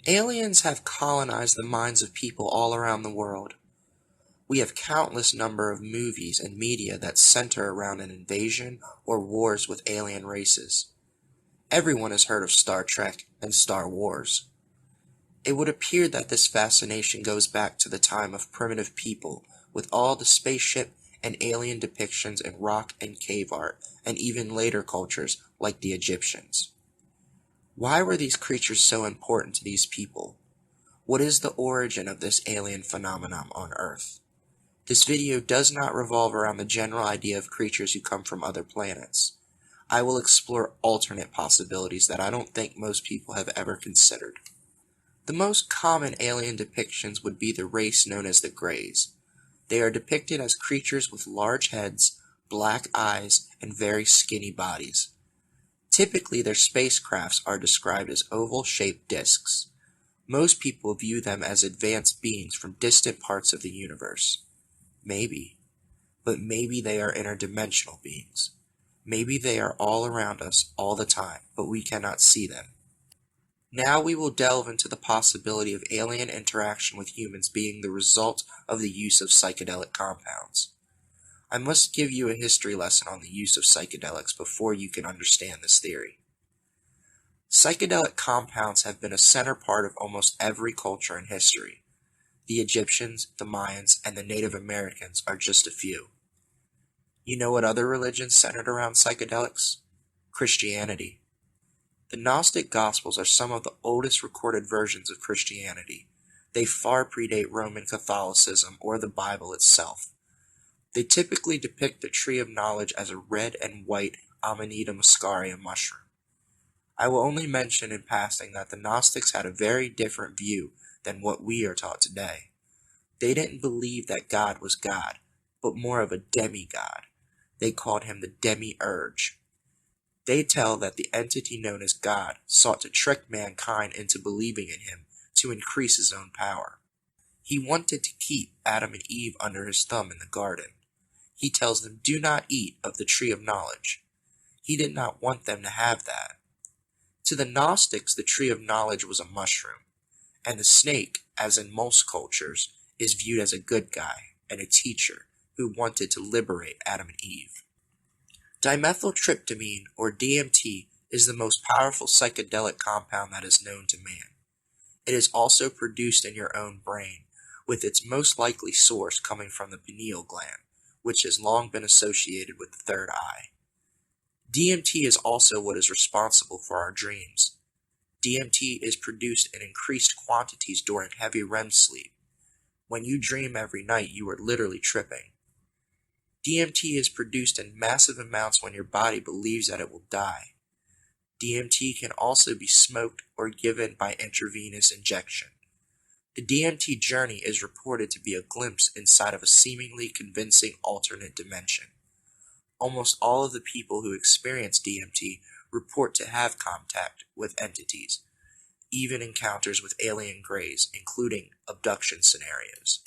Aliens have colonized the minds of people all around the world. We have countless number of movies and media that center around an invasion or wars with alien races. Everyone has heard of Star Trek and Star Wars. It would appear that this fascination goes back to the time of primitive people, with all the spaceship and alien depictions in rock and cave art, and even later cultures like the Egyptians. Why were these creatures so important to these people? What is the origin of this alien phenomenon on Earth? This video does not revolve around the general idea of creatures who come from other planets. I will explore alternate possibilities that I don't think most people have ever considered. The most common alien depictions would be the race known as the Greys. They are depicted as creatures with large heads, black eyes, and very skinny bodies. Typically, their spacecrafts are described as oval-shaped disks. Most people view them as advanced beings from distant parts of the universe. Maybe. But maybe they are interdimensional beings. Maybe they are all around us all the time, but we cannot see them. Now we will delve into the possibility of alien interaction with humans being the result of the use of psychedelic compounds. I must give you a history lesson on the use of psychedelics before you can understand this theory. Psychedelic compounds have been a center part of almost every culture in history. The Egyptians, the Mayans, and the Native Americans are just a few. You know what other religions centered around psychedelics? Christianity. The Gnostic Gospels are some of the oldest recorded versions of Christianity. They far predate Roman Catholicism or the Bible itself. They typically depict the tree of knowledge as a red and white Amanita muscaria mushroom. I will only mention in passing that the Gnostics had a very different view than what we are taught today. They didn't believe that God was God, but more of a demigod. They called him the demiurge. They tell that the entity known as God sought to trick mankind into believing in him to increase his own power. He wanted to keep Adam and Eve under his thumb in the garden. He tells them, "Do not eat of the tree of knowledge." He did not want them to have that. To the Gnostics, the tree of knowledge was a mushroom, and the snake, as in most cultures, is viewed as a good guy and a teacher who wanted to liberate Adam and Eve. Dimethyltryptamine, or DMT, is the most powerful psychedelic compound that is known to man. It is also produced in your own brain, with its most likely source coming from the pineal gland, which has long been associated with the third eye. DMT is also what is responsible for our dreams. DMT is produced in increased quantities during heavy REM sleep. When you dream every night, you are literally tripping. DMT is produced in massive amounts when your body believes that it will die. DMT can also be smoked or given by intravenous injection. The DMT journey is reported to be a glimpse inside of a seemingly convincing alternate dimension. Almost all of the people who experience DMT report to have contact with entities, even encounters with alien greys, including abduction scenarios.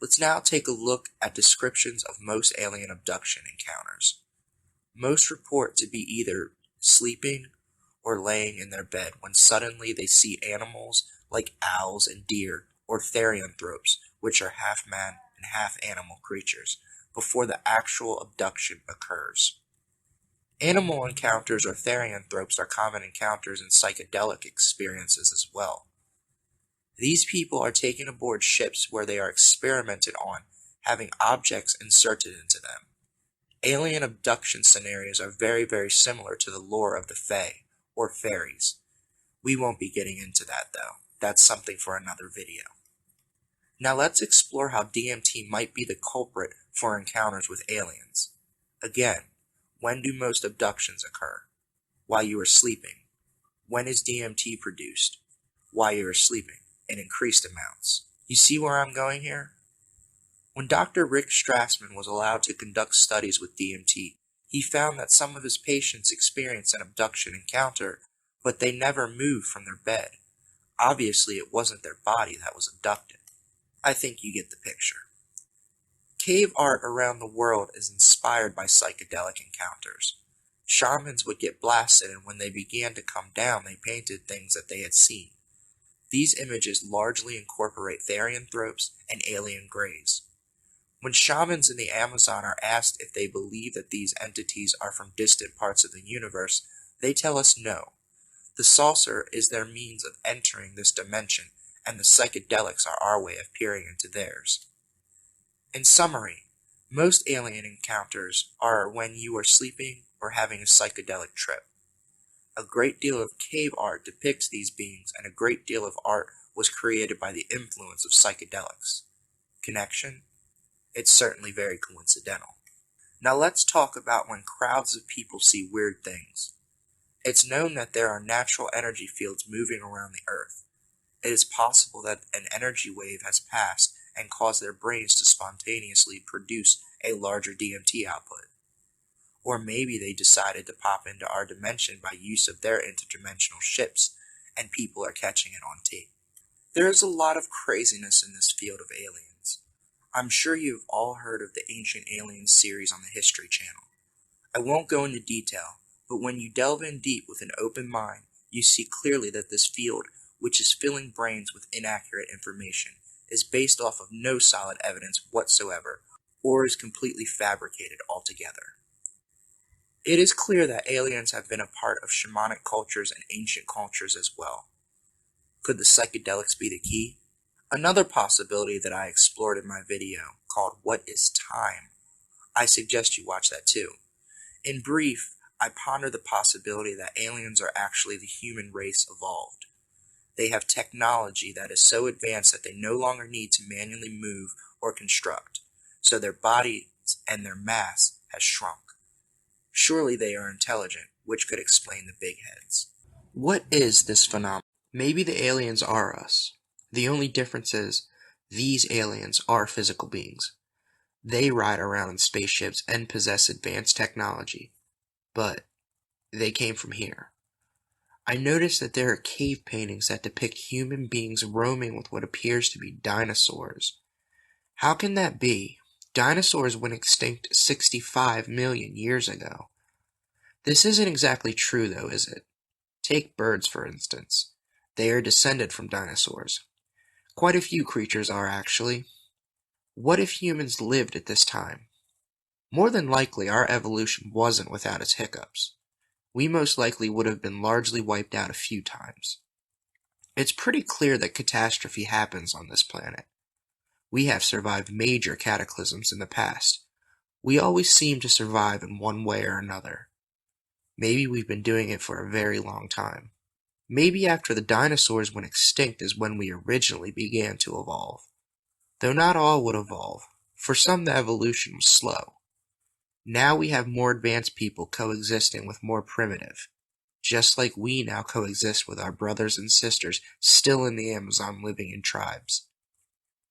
Let's now take a look at descriptions of most alien abduction encounters. Most report to be either sleeping or laying in their bed when suddenly they see animals like owls and deer or therianthropes, which are half man and half animal creatures, before the actual abduction occurs. Animal encounters or therianthropes are common encounters in psychedelic experiences as well. These people are taken aboard ships where they are experimented on, having objects inserted into them. Alien abduction scenarios are very similar to the lore of the Fae, or fairies. We won't be getting into that though. That's something for another video. Now let's explore how DMT might be the culprit for encounters with aliens. Again, when do most abductions occur? While you are sleeping. When is DMT produced? While you are sleeping, in increased amounts. You see where I'm going here? When Dr. Rick Strassman was allowed to conduct studies with DMT, he found that some of his patients experienced an abduction encounter, but they never moved from their bed. Obviously, it wasn't their body that was abducted. I think you get the picture. Cave art around the world is inspired by psychedelic encounters. Shamans would get blasted, and when they began to come down, they painted things that they had seen. These images largely incorporate therianthropes and alien greys. When shamans in the Amazon are asked if they believe that these entities are from distant parts of the universe, they tell us no. The saucer is their means of entering this dimension, and the psychedelics are our way of peering into theirs. In summary, most alien encounters are when you are sleeping or having a psychedelic trip. A great deal of cave art depicts these beings, and a great deal of art was created by the influence of psychedelics. Connection? It's certainly very coincidental. Now let's talk about when crowds of people see weird things. It's known that there are natural energy fields moving around the Earth. It is possible that an energy wave has passed and caused their brains to spontaneously produce a larger DMT output. Or maybe they decided to pop into our dimension by use of their interdimensional ships, and people are catching it on tape. There is a lot of craziness in this field of aliens. I'm sure you've all heard of the Ancient Aliens series on the History Channel. I won't go into detail, but when you delve in deep with an open mind, you see clearly that this field, which is filling brains with inaccurate information, is based off of no solid evidence whatsoever, or is completely fabricated altogether. It is clear that aliens have been a part of shamanic cultures and ancient cultures as well. Could the psychedelics be the key? Another possibility that I explored in my video, called What is Time? I suggest you watch that too. In brief, I ponder the possibility that aliens are actually the human race evolved. They have technology that is so advanced that they no longer need to manually move or construct, so their bodies and their mass has shrunk. Surely they are intelligent, which could explain the big heads. What is this phenomenon? Maybe the aliens are us. The only difference is, these aliens are physical beings. They ride around in spaceships and possess advanced technology. But they came from here. I noticed that there are cave paintings that depict human beings roaming with what appears to be dinosaurs. How can that be? Dinosaurs went extinct 65 million years ago. This isn't exactly true though, is it? Take birds for instance. They are descended from dinosaurs. Quite a few creatures are actually. What if humans lived at this time? More than likely our evolution wasn't without its hiccups. We most likely would have been largely wiped out a few times. It's pretty clear that catastrophe happens on this planet. We have survived major cataclysms in the past. We always seem to survive in one way or another. Maybe we've been doing it for a very long time. Maybe after the dinosaurs went extinct is when we originally began to evolve. Though not all would evolve. For some the evolution was slow. Now we have more advanced people coexisting with more primitive. Just like we now coexist with our brothers and sisters still in the Amazon living in tribes.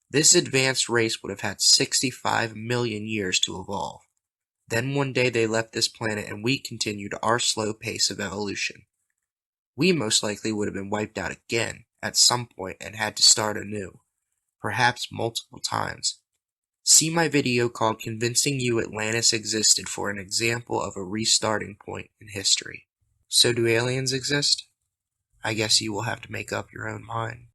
This advanced race would have had 65 million years to evolve. Then one day they left this planet and we continued our slow pace of evolution. We most likely would have been wiped out again at some point and had to start anew, perhaps multiple times. See my video called Convincing You Atlantis Existed for an example of a restarting point in history. So do aliens exist? I guess you will have to make up your own mind.